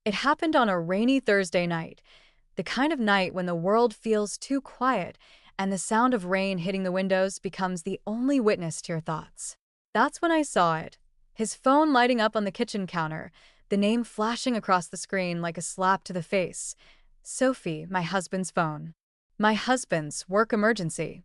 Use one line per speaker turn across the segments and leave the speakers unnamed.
It happened on a rainy Thursday night, the kind of night when the world feels too quiet and the sound of rain hitting the windows becomes the only witness to your thoughts. That's when I saw it. His phone lighting up on the kitchen counter, the name flashing across the screen like a slap to the face. Sophie, my husband's phone. My husband's work emergency.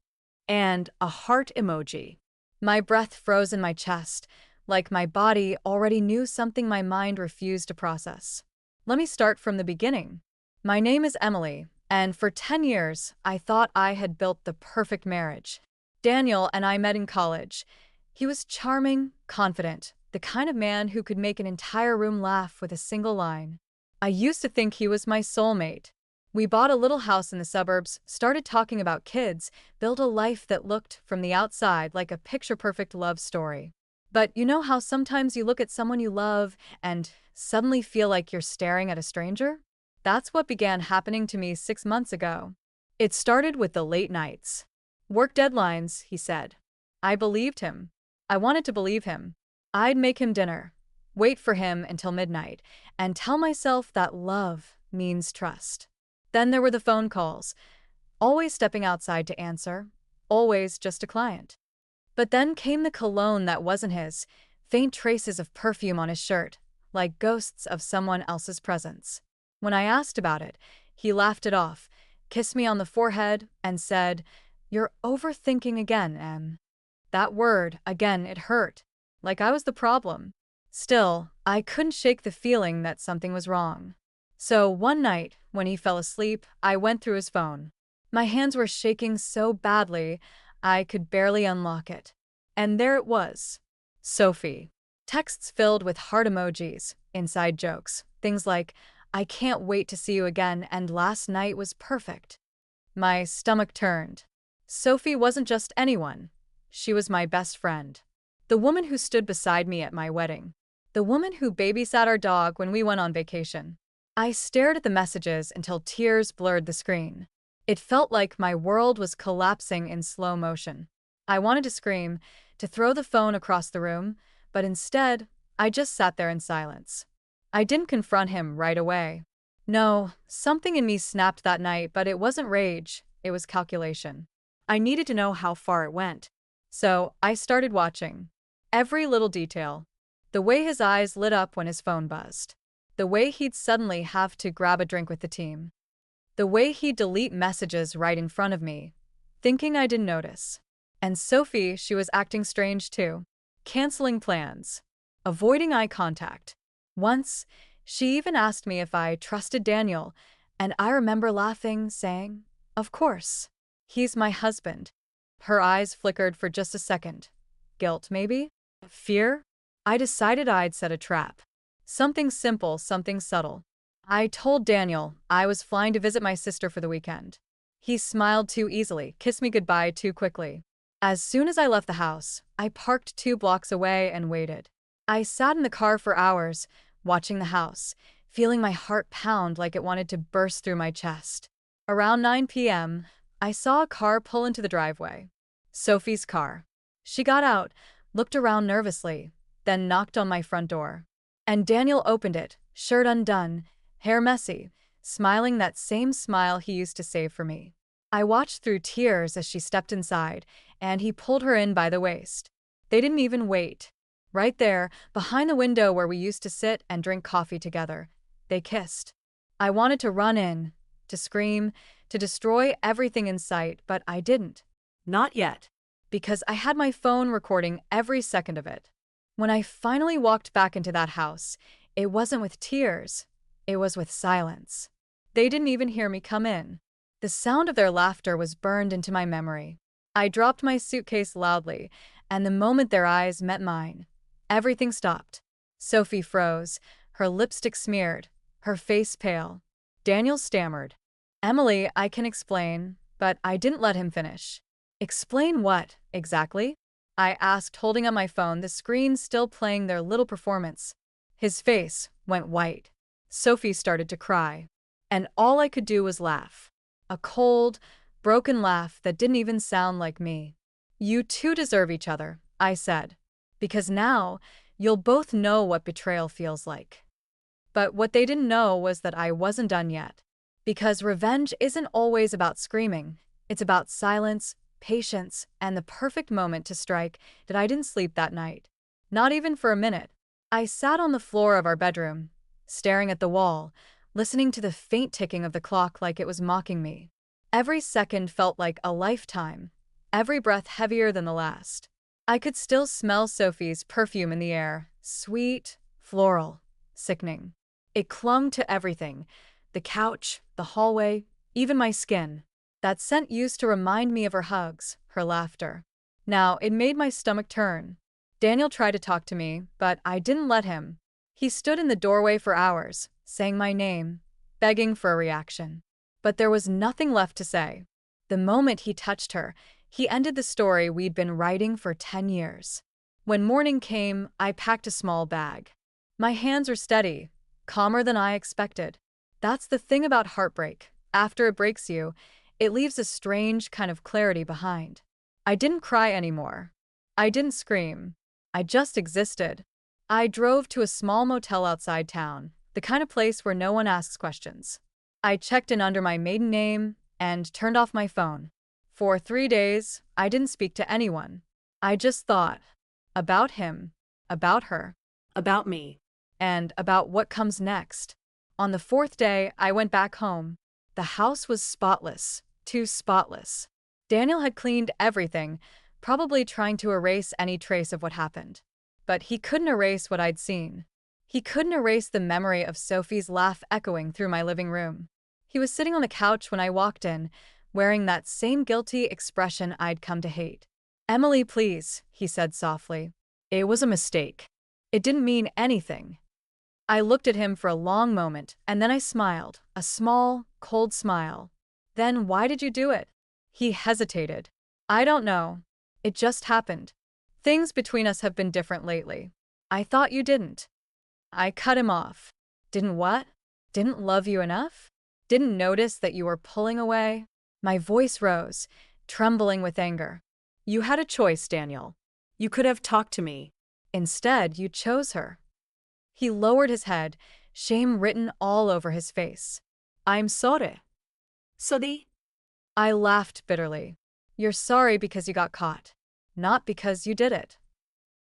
And a heart emoji. My breath froze in my chest, like my body already knew something my mind refused to process. Let me start from the beginning. My name is Emily, and for 10 years, I thought I had built the perfect marriage. Daniel and I met in college. He was charming, confident, the kind of man who could make an entire room laugh with a single line. I used to think he was my soulmate. We bought a little house in the suburbs, started talking about kids, built a life that looked, from the outside, like a picture-perfect love story. But you know how sometimes you look at someone you love and suddenly feel like you're staring at a stranger? That's what began happening to me 6 months ago. It started with the late nights. Work deadlines, he said. I believed him. I wanted to believe him. I'd make him dinner, wait for him until midnight, and tell myself that love means trust. Then there were the phone calls, always stepping outside to answer, always just a client. But then came the cologne that wasn't his, faint traces of perfume on his shirt, like ghosts of someone else's presence. When I asked about it, he laughed it off, kissed me on the forehead, and said, "You're overthinking again, Em." That word, again, it hurt, like I was the problem. Still, I couldn't shake the feeling that something was wrong. So one night, when he fell asleep, I went through his phone. My hands were shaking so badly, I could barely unlock it. And there it was. Sophie. Texts filled with heart emojis, inside jokes, things like, "I can't wait to see you again," and "last night was perfect." My stomach turned. Sophie wasn't just anyone. She was my best friend. The woman who stood beside me at my wedding. The woman who babysat our dog when we went on vacation. I stared at the messages until tears blurred the screen. It felt like my world was collapsing in slow motion. I wanted to scream, to throw the phone across the room, but instead, I just sat there in silence. I didn't confront him right away. No, something in me snapped that night, but it wasn't rage, it was calculation. I needed to know how far it went. So I started watching. Every little detail. The way his eyes lit up when his phone buzzed. The way he'd suddenly have to grab a drink with the team. The way he'd delete messages right in front of me, thinking I didn't notice. And Sophie, she was acting strange too. Canceling plans. Avoiding eye contact. Once, she even asked me if I trusted Daniel, and I remember laughing, saying, "Of course. He's my husband." Her eyes flickered for just a second. Guilt, maybe? Fear? I decided I'd set a trap. Something simple, something subtle. I told Daniel I was flying to visit my sister for the weekend. He smiled too easily, kissed me goodbye too quickly. As soon as I left the house, I parked 2 blocks away and waited. I sat in the car for hours, watching the house, feeling my heart pound like it wanted to burst through my chest. Around 9 p.m., I saw a car pull into the driveway. Sophie's car. She got out, looked around nervously, then knocked on my front door. And Daniel opened it, shirt undone, hair messy, smiling that same smile he used to save for me. I watched through tears as she stepped inside, and he pulled her in by the waist. They didn't even wait. Right there, behind the window where we used to sit and drink coffee together, they kissed. I wanted to run in, to scream, to destroy everything in sight, but I didn't. Not yet. Because I had my phone recording every second of it. When I finally walked back into that house, it wasn't with tears, it was with silence. They didn't even hear me come in. The sound of their laughter was burned into my memory. I dropped my suitcase loudly, and the moment their eyes met mine, everything stopped. Sophie froze, her lipstick smeared, her face pale. Daniel stammered. "Emily, I can explain," but I didn't let him finish. "Explain what, exactly?" I asked, holding up my phone, the screen still playing their little performance. His face went white. Sophie started to cry. And all I could do was laugh. A cold, broken laugh that didn't even sound like me. "You two deserve each other," I said. "Because now, you'll both know what betrayal feels like." But what they didn't know was that I wasn't done yet. Because revenge isn't always about screaming. It's about silence, patience, and the perfect moment to strike. That I didn't sleep that night. Not even for a minute. I sat on the floor of our bedroom, staring at the wall, listening to the faint ticking of the clock like it was mocking me. Every second felt like a lifetime, every breath heavier than the last. I could still smell Sophie's perfume in the air, sweet, floral, sickening. It clung to everything, the couch, the hallway, even my skin. That scent used to remind me of her hugs, her laughter. Now, it made my stomach turn. Daniel tried to talk to me, but I didn't let him. He stood in the doorway for hours, saying my name, begging for a reaction. But there was nothing left to say. The moment he touched her, he ended the story we'd been writing for 10 years. When morning came, I packed a small bag. My hands were steady, calmer than I expected. That's the thing about heartbreak. After it breaks you, it leaves a strange kind of clarity behind. I didn't cry anymore. I didn't scream. I just existed. I drove to a small motel outside town, the kind of place where no one asks questions. I checked in under my maiden name and turned off my phone. For 3 days, I didn't speak to anyone. I just thought about him, about her,
About me.
and about what comes next. On the 4th day, I went back home. The house was spotless, too spotless. Daniel had cleaned everything, probably trying to erase any trace of what happened. But he couldn't erase what I'd seen. He couldn't erase the memory of Sophie's laugh echoing through my living room. He was sitting on the couch when I walked in, wearing that same guilty expression I'd come to hate. "Emily, please," he said softly. "It was a mistake. It didn't mean anything." I looked at him for a long moment, and then I smiled, a small, cold smile. "Then why did you do it?" He hesitated. "I don't know. It just happened. Things between us have been different lately. I thought you didn't." I cut him off. "Didn't what? Didn't love you enough? Didn't notice that you were pulling away?" My voice rose, trembling with anger. "You had a choice, Daniel.
You could have talked to me.
Instead, you chose her." He lowered his head, shame written all over his face. "I'm sorry."
Sorry?
I laughed bitterly. "You're sorry because you got caught, not because you did it."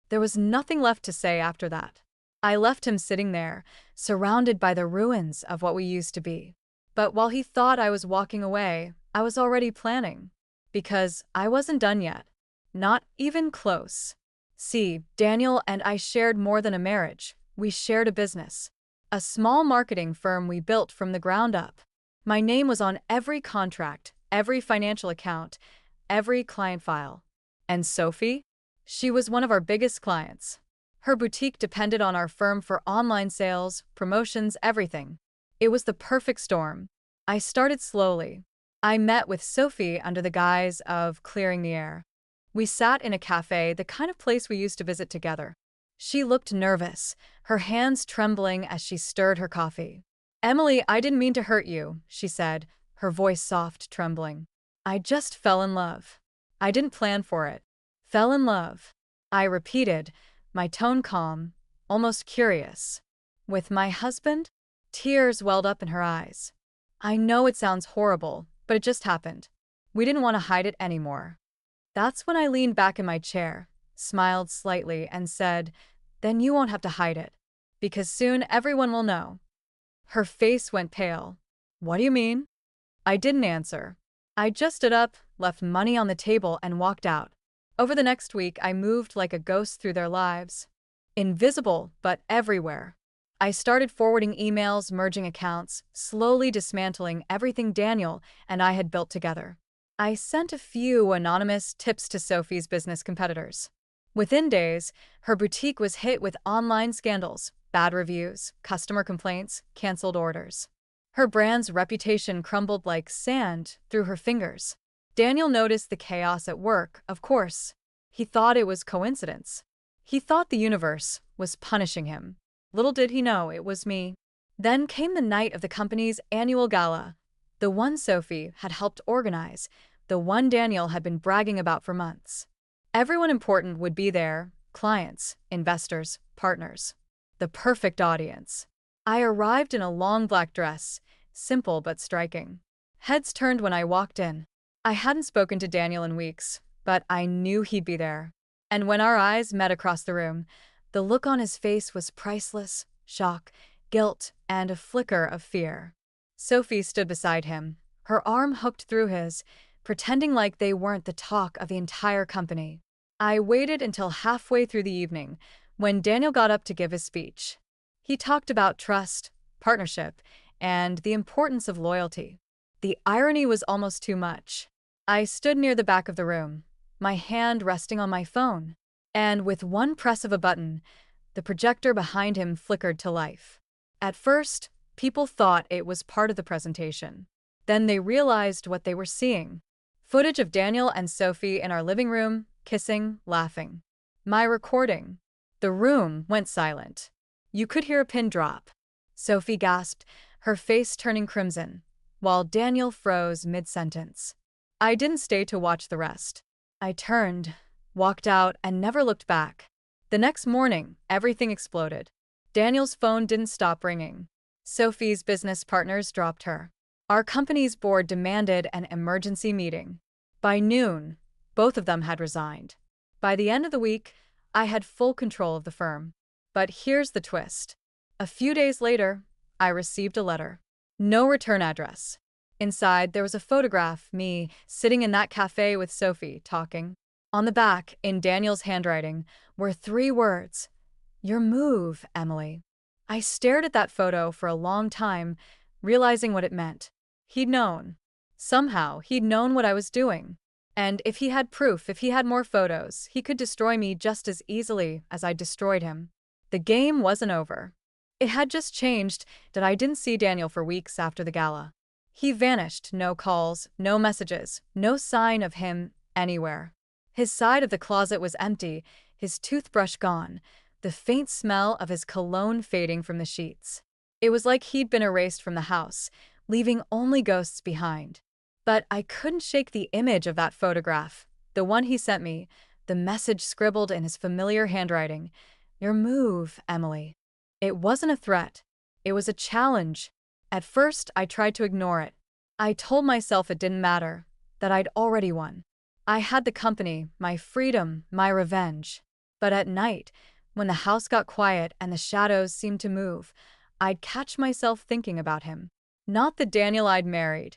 There was nothing left to say after that. I left him sitting there, surrounded by the ruins of what we used to be. But while he thought I was walking away, I was already planning. Because I wasn't done yet. Not even close. See, Daniel and I shared more than a marriage. We shared a business. A small marketing firm we built from the ground up. My name was on every contract, every financial account, every client file. And Sophie? She was one of our biggest clients. Her boutique depended on our firm for online sales, promotions, everything. It was the perfect storm. I started slowly. I met with Sophie under the guise of clearing the air. We sat in a cafe, the kind of place we used to visit together. She looked nervous, her hands trembling as she stirred her coffee. "Emily, I didn't mean to hurt you," she said, her voice soft, trembling. "I just fell in love. I didn't plan for it. Fell in love." I repeated, my tone calm, almost curious. "With my husband?" Tears welled up in her eyes. "I know it sounds horrible, but it just happened. We didn't want to hide it anymore." That's when I leaned back in my chair, smiled slightly, and said, "Then you won't have to hide it. Because soon everyone will know." Her face went pale. "What do you mean?" I didn't answer. I just stood up, left money on the table, and walked out. Over the next week, I moved like a ghost through their lives. Invisible, but everywhere. I started forwarding emails, merging accounts, slowly dismantling everything Daniel and I had built together. I sent a few anonymous tips to Sophie's business competitors. Within days, her boutique was hit with online scandals, bad reviews, customer complaints, canceled orders. Her brand's reputation crumbled like sand through her fingers. Daniel noticed the chaos at work, of course. He thought it was coincidence. He thought the universe was punishing him. Little did he know it was me. Then came the night of the company's annual gala, the one Sophie had helped organize, the one Daniel had been bragging about for months. Everyone important would be there, clients, investors, partners. The perfect audience. I arrived in a long black dress, simple but striking. Heads turned when I walked in. I hadn't spoken to Daniel in weeks, but I knew he'd be there. And when our eyes met across the room, the look on his face was priceless: shock, guilt, and a flicker of fear. Sophie stood beside him, her arm hooked through his, pretending like they weren't the talk of the entire company. I waited until halfway through the evening, when Daniel got up to give his speech. He talked about trust, partnership, and the importance of loyalty. The irony was almost too much. I stood near the back of the room, my hand resting on my phone, and with one press of a button, the projector behind him flickered to life. At first, people thought it was part of the presentation. Then they realized what they were seeing: footage of Daniel and Sophie in our living room, kissing, laughing. My recording. The room went silent. You could hear a pin drop. Sophie gasped, her face turning crimson, while Daniel froze mid-sentence. I didn't stay to watch the rest. I turned, walked out, and never looked back. The next morning, everything exploded. Daniel's phone didn't stop ringing. Sophie's business partners dropped her. Our company's board demanded an emergency meeting. By noon, both of them had resigned. By the end of the week, I had full control of the firm. But here's the twist. A few days later, I received a letter. No return address. Inside, there was a photograph, me, sitting in that cafe with Sophie, talking. On the back, in Daniel's handwriting, were 3 words: "Your move, Emily." I stared at that photo for a long time, realizing what it meant. He'd known. Somehow, he'd known what I was doing. And if he had proof, if he had more photos, he could destroy me just as easily as I destroyed him. The game wasn't over. It had just changed that I didn't see Daniel for weeks after the gala. He vanished, no calls, no messages, no sign of him anywhere. His side of the closet was empty, his toothbrush gone, the faint smell of his cologne fading from the sheets. It was like he'd been erased from the house, leaving only ghosts behind. But I couldn't shake the image of that photograph, the one he sent me, the message scribbled in his familiar handwriting: "Your move, Emily." It wasn't a threat. It was a challenge. At first, I tried to ignore it. I told myself it didn't matter, that I'd already won. I had the company, my freedom, my revenge. But at night, when the house got quiet and the shadows seemed to move, I'd catch myself thinking about him. Not the Daniel I'd married,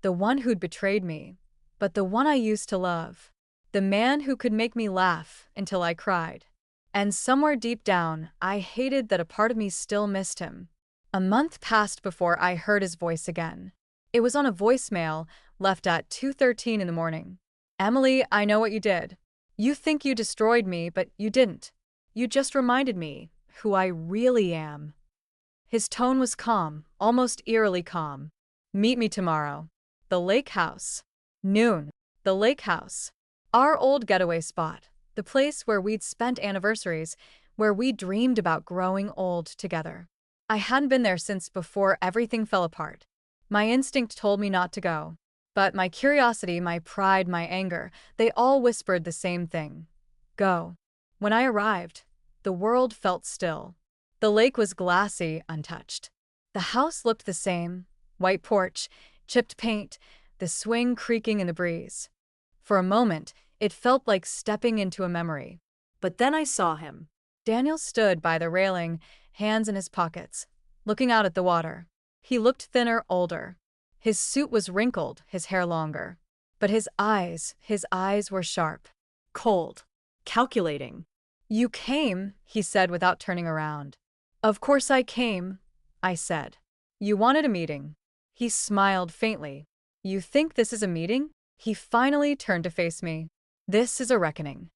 the one who'd betrayed me, but the one I used to love. The man who could make me laugh until I cried. And somewhere deep down, I hated that a part of me still missed him. A month passed before I heard his voice again. It was on a voicemail left at 2:13 in the morning. "Emily, I know what you did. You think you destroyed me, but you didn't. You just reminded me who I really am." His tone was calm, almost eerily calm. "Meet me tomorrow. The lake house. Noon. The lake house. Our old getaway spot. The place where we'd spent anniversaries, where we dreamed about growing old together." I hadn't been there since before everything fell apart. My instinct told me not to go. But my curiosity, my pride, my anger, they all whispered the same thing: go. When I arrived, the world felt still. The lake was glassy, untouched. The house looked the same: white porch, chipped paint, the swing creaking in the breeze. For a moment, it felt like stepping into a memory.
But then I saw him.
Daniel stood by the railing, hands in his pockets, looking out at the water. He looked thinner, older. His suit was wrinkled, his hair longer. But his eyes were sharp.
Cold. Calculating.
"You came," he said without turning around. "Of course I came," I said. "You wanted a meeting." He smiled faintly. "You think this is a meeting?" He finally turned to face me. "This is a reckoning."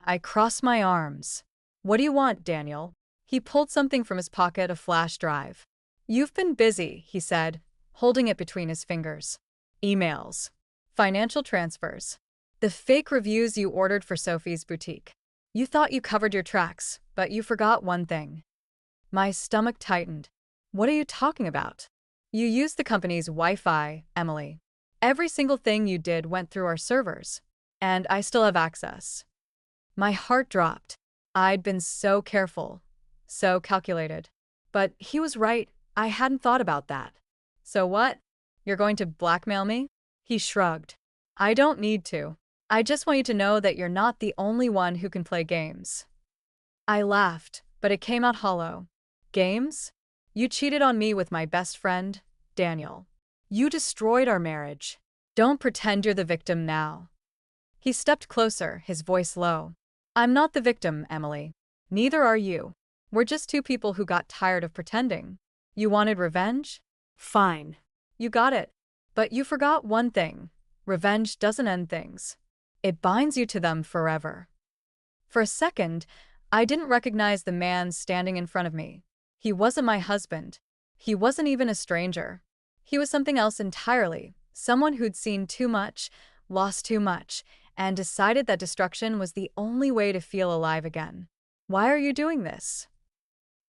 I crossed my arms. "What do you want, Daniel?" He pulled something from his pocket, a flash drive. "You've been busy," he said, holding it between his fingers. "Emails. Financial transfers. The fake reviews you ordered for Sophie's boutique. You thought you covered your tracks, but you forgot one thing." My stomach tightened. "What are you talking about?" "You used the company's Wi-Fi, Emily. Every single thing you did went through our servers. And I still have access." My heart dropped. I'd been so careful, so calculated. But he was right. I hadn't thought about that. So what? You're going to blackmail me? He shrugged. I don't need to. I just want you to know that you're not the only one who can play games. I laughed, but it came out hollow. Games? You cheated on me with my best friend, Daniel. You destroyed our marriage. Don't pretend you're the victim now. He stepped closer, his voice low. I'm not the victim, Emily. Neither are you. We're just two people who got tired of pretending. You wanted revenge?
Fine.
You got it. But you forgot one thing. Revenge doesn't end things. It binds you to them forever. For a second, I didn't recognize the man standing in front of me. He wasn't my husband. He wasn't even a stranger. He was something else entirely, someone who'd seen too much, lost too much, and decided that destruction was the only way to feel alive again. Why are you doing this?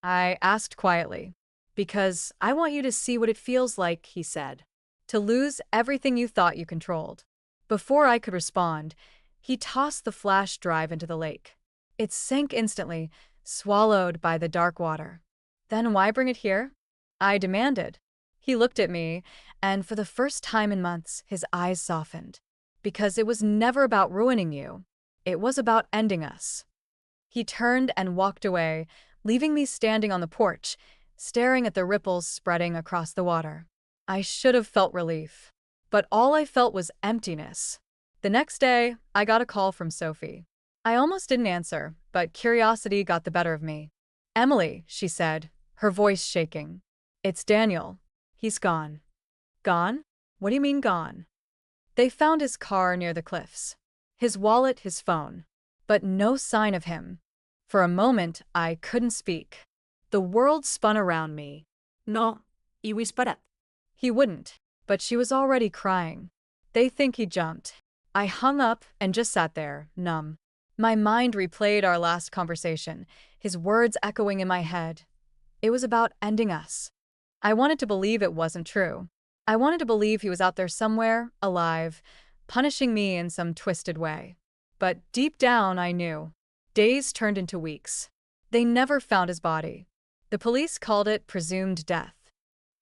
I asked quietly. Because I want you to see what it feels like, he said. To lose everything you thought you controlled. Before I could respond, he tossed the flash drive into the lake. It sank instantly, swallowed by the dark water. Then why bring it here? I demanded. He looked at me, and for the first time in months, his eyes softened. Because it was never about ruining you. It was about ending us. He turned and walked away, leaving me standing on the porch, staring at the ripples spreading across the water. I should have felt relief. But all I felt was emptiness. The next day, I got a call from Sophie. I almost didn't answer, but curiosity got the better of me. Emily, she said, her voice shaking. It's Daniel. He's gone. Gone? What do you mean gone? They found his car near the cliffs. His wallet, his phone. But no sign of him. For a moment, I couldn't speak. The world spun around me.
No, iwi sparat.
He wouldn't, but she was already crying. They think he jumped. I hung up and just sat there, numb. My mind replayed our last conversation, his words echoing in my head. It was about ending us. I wanted to believe it wasn't true. I wanted to believe he was out there somewhere, alive, punishing me in some twisted way. But deep down, I knew. Days turned into weeks. They never found his body. The police called it presumed death.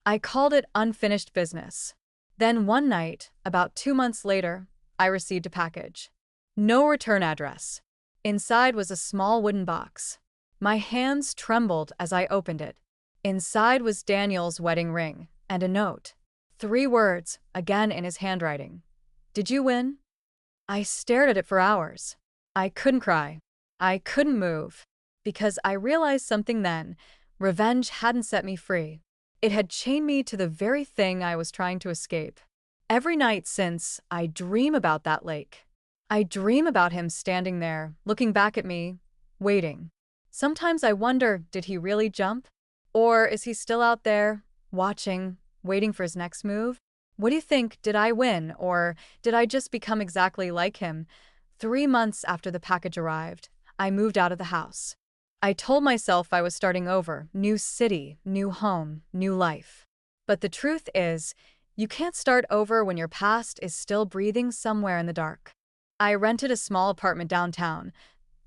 I called it unfinished business. Then one night, about 2 months later, I received a package. No return address. Inside was a small wooden box. My hands trembled as I opened it. Inside was Daniel's wedding ring and a note. 3 words, again in his handwriting. Did you win? I stared at it for hours. I couldn't cry. I couldn't move. Because I realized something then. Revenge hadn't set me free. It had chained me to the very thing I was trying to escape. Every night since, I dream about that lake. I dream about him standing there, looking back at me, waiting. Sometimes I wonder, did he really jump? Or is he still out there, watching, waiting for his next move? What do you think? Did I win, or did I just become exactly like him? 3 months after the package arrived, I moved out of the house. I told myself I was starting over, new city, new home, new life. But the truth is, you can't start over when your past is still breathing somewhere in the dark. I rented a small apartment downtown,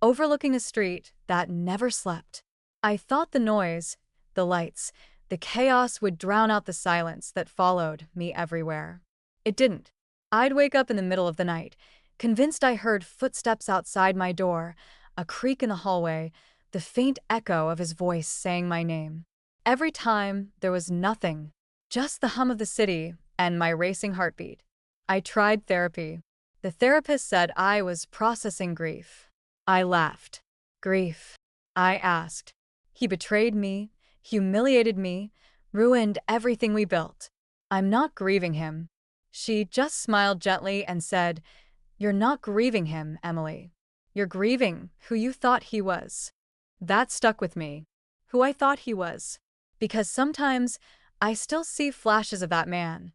overlooking a street that never slept. I thought the noise, the lights, the chaos would drown out the silence that followed me everywhere. It didn't. I'd wake up in the middle of the night, convinced I heard footsteps outside my door, a creak in the hallway, the faint echo of his voice saying my name. Every time, there was nothing, just the hum of the city and my racing heartbeat. I tried therapy. The therapist said I was processing grief. I laughed. Grief? I asked. He betrayed me, humiliated me, ruined everything we built. I'm not grieving him. She just smiled gently and said, You're not grieving him, Emily. You're grieving who you thought he was. That stuck with me. Who I thought he was. Because sometimes I still see flashes of that man.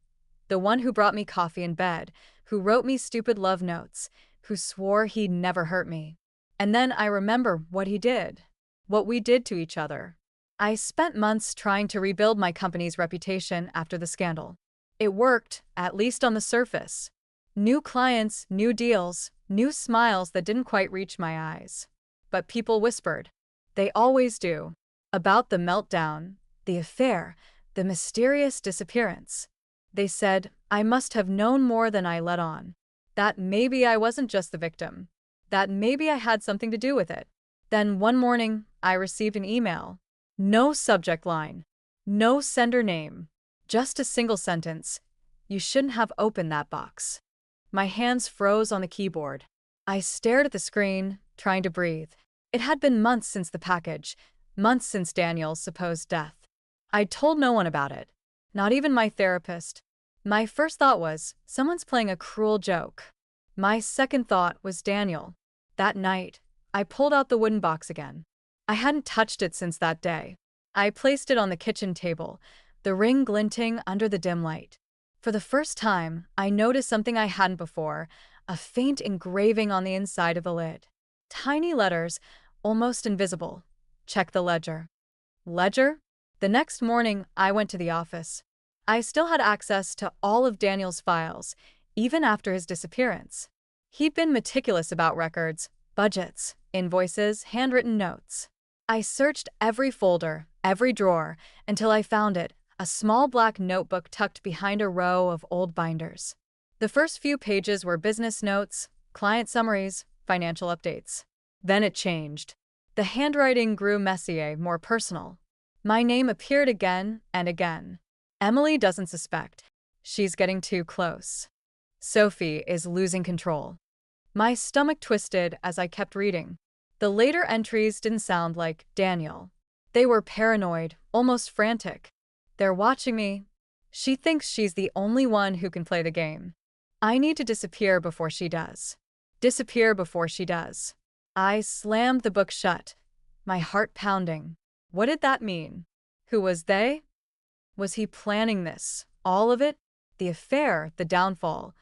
The one who brought me coffee in bed, who wrote me stupid love notes, who swore he'd never hurt me. And then I remember what he did. What we did to each other. I spent months trying to rebuild my company's reputation after the scandal. It worked, at least on the surface. New clients, new deals, new smiles that didn't quite reach my eyes. But people whispered. They always do. About the meltdown, the affair, the mysterious disappearance. They said I must have known more than I let on. That maybe I wasn't just the victim. That maybe I had something to do with it. Then one morning, I received an email. No subject line. No sender name. Just a single sentence. You shouldn't have opened that box. My hands froze on the keyboard. I stared at the screen, trying to breathe. It had been months since the package, months since Daniel's supposed death. I'd told no one about it, not even my therapist. My first thought was, someone's playing a cruel joke. My second thought was Daniel. That night, I pulled out the wooden box again. I hadn't touched it since that day. I placed it on the kitchen table, the ring glinting under the dim light. For the first time, I noticed something I hadn't before, a faint engraving on the inside of the lid. Tiny letters, almost invisible. Check the ledger. Ledger? The next morning, I went to the office. I still had access to all of Daniel's files, even after his disappearance. He'd been meticulous about records, budgets, invoices, handwritten notes. I searched every folder, every drawer, until I found it, a small black notebook tucked behind a row of old binders. The first few pages were business notes, client summaries, financial updates. Then it changed. The handwriting grew messier, more personal. My name appeared again and again. Emily doesn't suspect. She's getting too close. Sophie is losing control. My stomach twisted as I kept reading. The later entries didn't sound like Daniel. They were paranoid, almost frantic. They're watching me. She thinks she's the only one who can play the game. I need to disappear before she does. Disappear before she does. I slammed the book shut, my heart pounding. What did that mean? Who was they? Was he planning this? All of it? The affair, the downfall,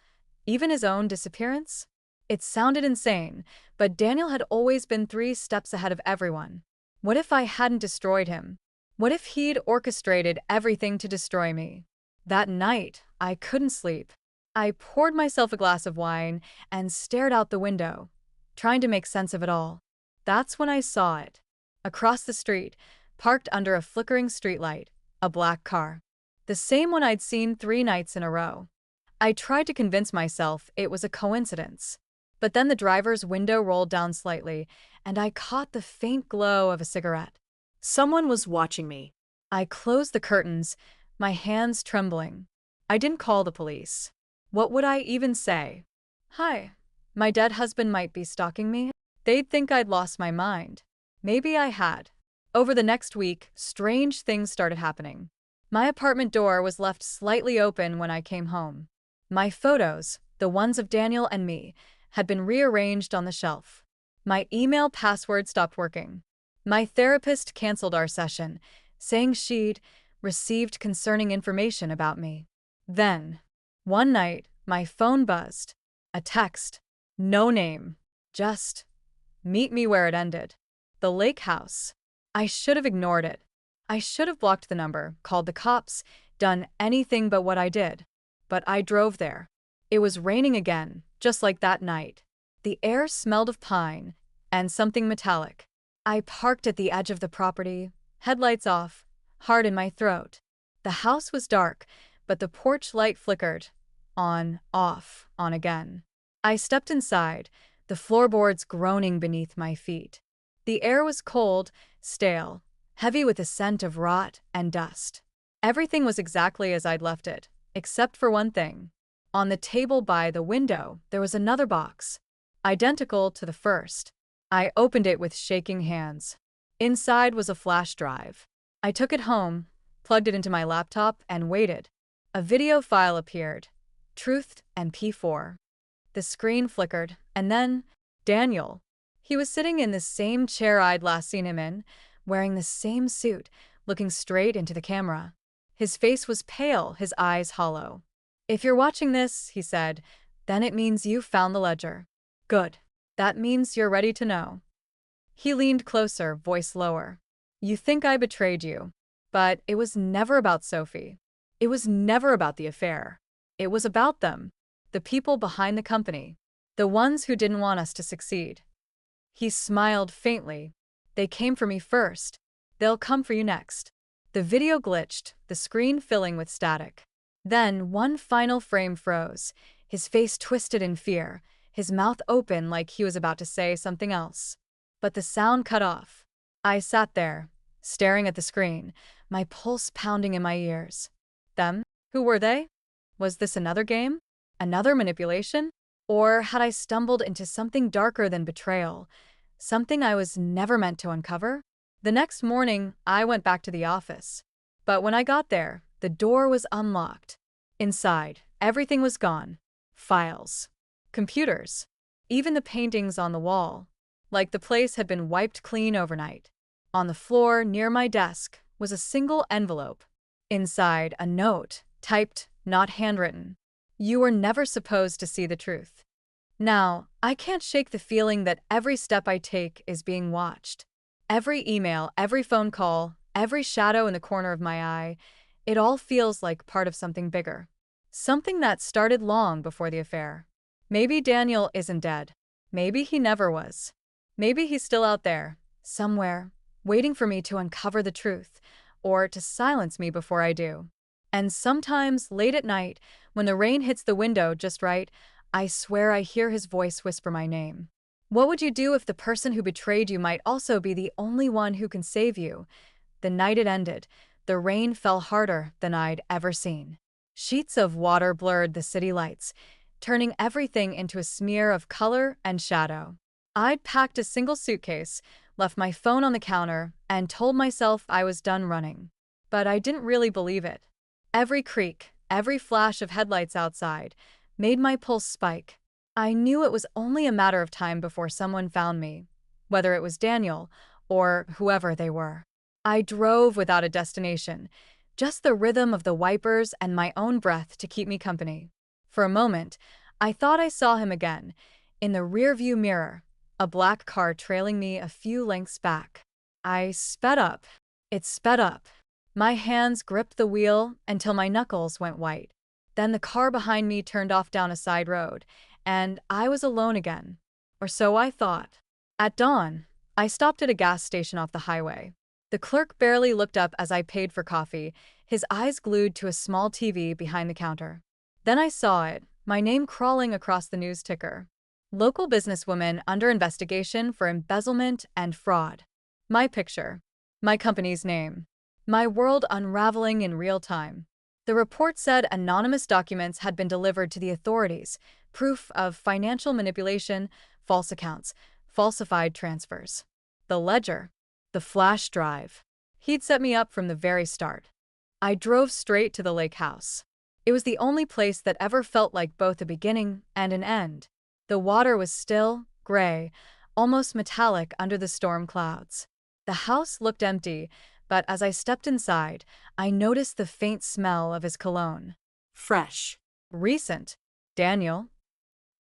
even his own disappearance? It sounded insane, but Daniel had always been 3 steps ahead of everyone. What if I hadn't destroyed him? What if he'd orchestrated everything to destroy me? That night, I couldn't sleep. I poured myself a glass of wine and stared out the window, trying to make sense of it all. That's when I saw it. Across the street, parked under a flickering streetlight, a black car. The same one I'd seen 3 nights in a row. I tried to convince myself it was a coincidence. But then the driver's window rolled down slightly, and I caught the faint glow of a cigarette.
Someone was watching me.
I closed the curtains, my hands trembling. I didn't call the police. What would I even say? Hi, my dead husband might be stalking me. They'd think I'd lost my mind. Maybe I had. Over the next week, strange things started happening. My apartment door was left slightly open when I came home. My photos, the ones of Daniel and me, had been rearranged on the shelf. My email password stopped working. My therapist canceled our session, saying she'd received concerning information about me. Then, one night, my phone buzzed. A text. No name. Just, meet me where it ended. The lake house. I should have ignored it. I should have blocked the number, called the cops, done anything but what I did. But I drove there. It was raining again, just like that night. The air smelled of pine and something metallic. I parked at the edge of the property, headlights off, heart in my throat. The house was dark, but the porch light flickered. On, off, on again. I stepped inside, the floorboards groaning beneath my feet. The air was cold, stale, heavy with the scent of rot and dust. Everything was exactly as I'd left it, except for one thing. On the table by the window, there was another box, identical to the first. I opened it with shaking hands. Inside was a flash drive. I took it home, plugged it into my laptop, and waited. A video file appeared, truthed and P4. The screen flickered, and then Daniel. He was sitting in the same chair I'd last seen him in, wearing the same suit, looking straight into the camera. His face was pale, his eyes hollow. If you're watching this, he said, then it means you found the ledger. Good. That means you're ready to know. He leaned closer, voice lower. You think I betrayed you. But it was never about Sophie. It was never about the affair. It was about them. The people behind the company. The ones who didn't want us to succeed. He smiled faintly. They came for me first. They'll come for you next. The video glitched, the screen filling with static. Then one final frame froze, his face twisted in fear, his mouth open like he was about to say something else. But the sound cut off. I sat there, staring at the screen, my pulse pounding in my ears. Them? Who were they? Was this another game? Another manipulation? Or had I stumbled into something darker than betrayal? Something I was never meant to uncover? The next morning, I went back to the office. But when I got there, the door was unlocked. Inside, everything was gone. Files. Computers. Even the paintings on the wall. Like the place had been wiped clean overnight. On the floor, near my desk, was a single envelope. Inside, a note, typed, not handwritten. You were never supposed to see the truth. Now, I can't shake the feeling that every step I take is being watched. Every email, every phone call, every shadow in the corner of my eye, it all feels like part of something bigger. Something that started long before the affair. Maybe Daniel isn't dead. Maybe he never was. Maybe he's still out there, somewhere, waiting for me to uncover the truth, or to silence me before I do. And sometimes, late at night, when the rain hits the window just right, I swear I hear his voice whisper my name. What would you do if the person who betrayed you might also be the only one who can save you? The night it ended, the rain fell harder than I'd ever seen. Sheets of water blurred the city lights, turning everything into a smear of color and shadow. I'd packed a single suitcase, left my phone on the counter, and told myself I was done running. But I didn't really believe it. Every creak, every flash of headlights outside, made my pulse spike. I knew it was only a matter of time before someone found me, whether it was Daniel or whoever they were. I drove without a destination, just the rhythm of the wipers and my own breath to keep me company. For a moment, I thought I saw him again, in the rearview mirror, a black car trailing me a few lengths back. I sped up. It sped up. My hands gripped the wheel until my knuckles went white. Then the car behind me turned off down a side road, and I was alone again. Or so I thought. At dawn, I stopped at a gas station off the highway. The clerk barely looked up as I paid for coffee, his eyes glued to a small TV behind the counter. Then I saw it, my name crawling across the news ticker. Local businesswoman under investigation for embezzlement and fraud. My picture. My company's name. My world unraveling in real time. The report said anonymous documents had been delivered to the authorities, proof of financial manipulation, false accounts, falsified transfers. The ledger. The flash drive. He'd set me up from the very start. I drove straight to the lake house. It was the only place that ever felt like both a beginning and an end. The water was still, gray, almost metallic under the storm clouds. The house looked empty, but as I stepped inside, I noticed the faint smell of his cologne.
Fresh.
Recent. Daniel?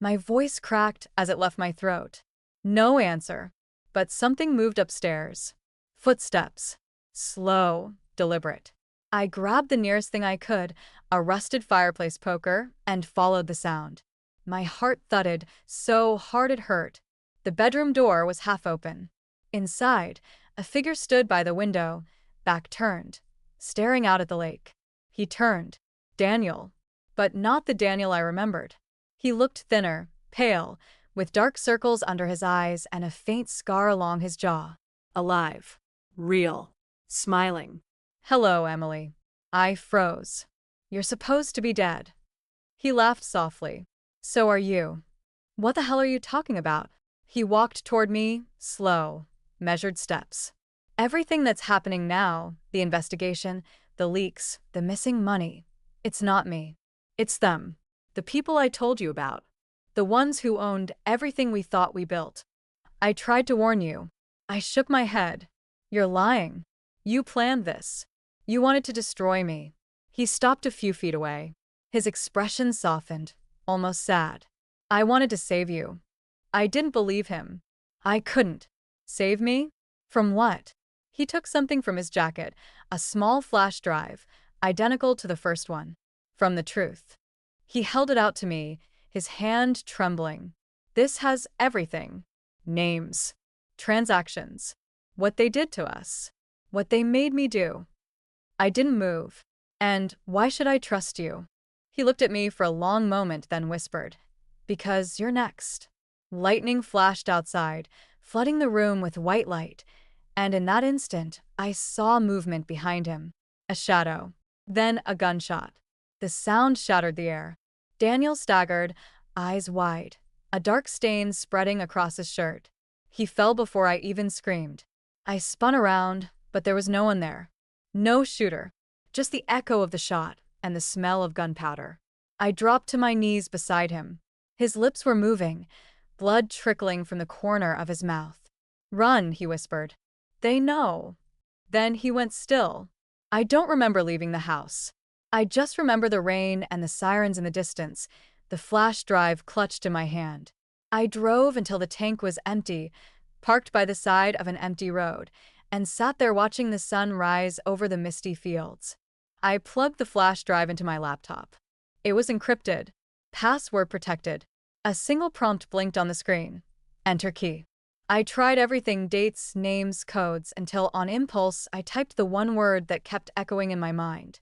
My voice cracked as it left my throat. No answer, but something moved upstairs. Footsteps. Slow, deliberate. I grabbed the nearest thing I could, a rusted fireplace poker, and followed the sound. My heart thudded so hard it hurt. The bedroom door was half open. Inside, a figure stood by the window, back turned, staring out at the lake. He turned. Daniel. But not the Daniel I remembered. He looked thinner, pale, with dark circles under his eyes and a faint scar along his jaw.
Alive. Real. Smiling.
Hello, Emily. I froze. You're supposed to be dead. He laughed softly. So are you. What the hell are you talking about? He walked toward me, slow, measured steps. Everything that's happening now, the investigation, the leaks, the missing money, it's not me. It's them. The people I told you about. The ones who owned everything we thought we built. I tried to warn you. I shook my head. You're lying. You planned this. You wanted to destroy me. He stopped a few feet away. His expression softened, almost sad. I wanted to save you. I didn't believe him. I couldn't. Save me? From what? He took something from his jacket, a small flash drive, identical to the first one. From the truth. He held it out to me, his hand trembling. This has everything. Names. Transactions. What they did to us. What they made me do. I didn't move. And why should I trust you? He looked at me for a long moment, then whispered, "Because you're next." Lightning flashed outside, flooding the room with white light, and in that instant, I saw movement behind him. A shadow. Then a gunshot. The sound shattered the air. Daniel staggered, eyes wide, a dark stain spreading across his shirt. He fell before I even screamed. I spun around, but there was no one there. No shooter. Just the echo of the shot and the smell of gunpowder. I dropped to my knees beside him. His lips were moving, blood trickling from the corner of his mouth. "Run," he whispered. "They know." Then he went still. I don't remember leaving the house. I just remember the rain and the sirens in the distance, the flash drive clutched in my hand. I drove until the tank was empty, parked by the side of an empty road, and sat there watching the sun rise over the misty fields. I plugged the flash drive into my laptop. It was encrypted, password protected. A single prompt blinked on the screen. Enter key. I tried everything, dates, names, codes, until on impulse I typed the one word that kept echoing in my mind.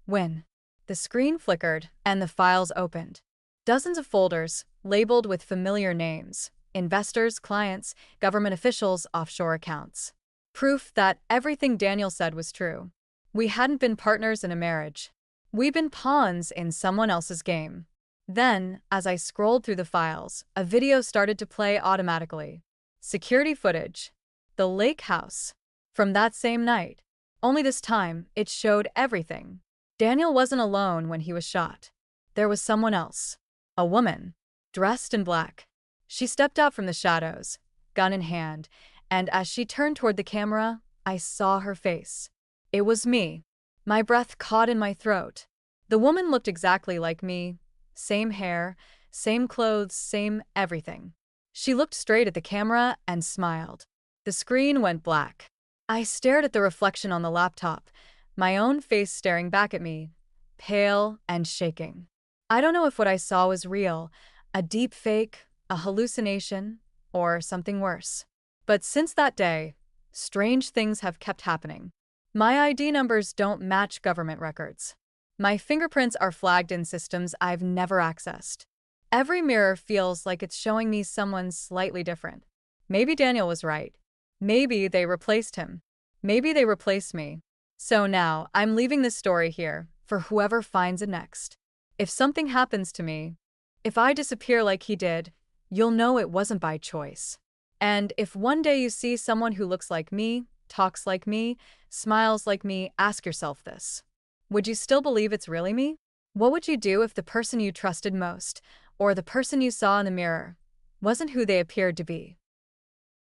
Win. The screen flickered, and the files opened. Dozens of folders, labeled with familiar names. Investors, clients, government officials, offshore accounts. Proof that everything Daniel said was true. We hadn't been partners in a marriage. We'd been pawns in someone else's game. Then, as I scrolled through the files, a video started to play automatically. Security footage. The lake house. From that same night. Only this time, it showed everything. Daniel wasn't alone when he was shot. There was someone else. A woman. Dressed in black. She stepped out from the shadows, gun in hand, and as she turned toward the camera, I saw her face. It was me. My breath caught in my throat. The woman looked exactly like me. Same hair, same clothes, same everything. She looked straight at the camera and smiled. The screen went black. I stared at the reflection on the laptop, my own face staring back at me, pale and shaking. I don't know if what I saw was real, a deep fake, a hallucination, or something worse. But since that day, strange things have kept happening. My ID numbers don't match government records. My fingerprints are flagged in systems I've never accessed. Every mirror feels like it's showing me someone slightly different. Maybe Daniel was right. Maybe they replaced him. Maybe they replaced me. So now, I'm leaving this story here, for whoever finds it next. If something happens to me, if I disappear like he did, you'll know it wasn't by choice. And if one day you see someone who looks like me, talks like me, smiles like me, ask yourself this. Would you still believe it's really me? What would you do if the person you trusted most, or the person you saw in the mirror, wasn't who they appeared to be?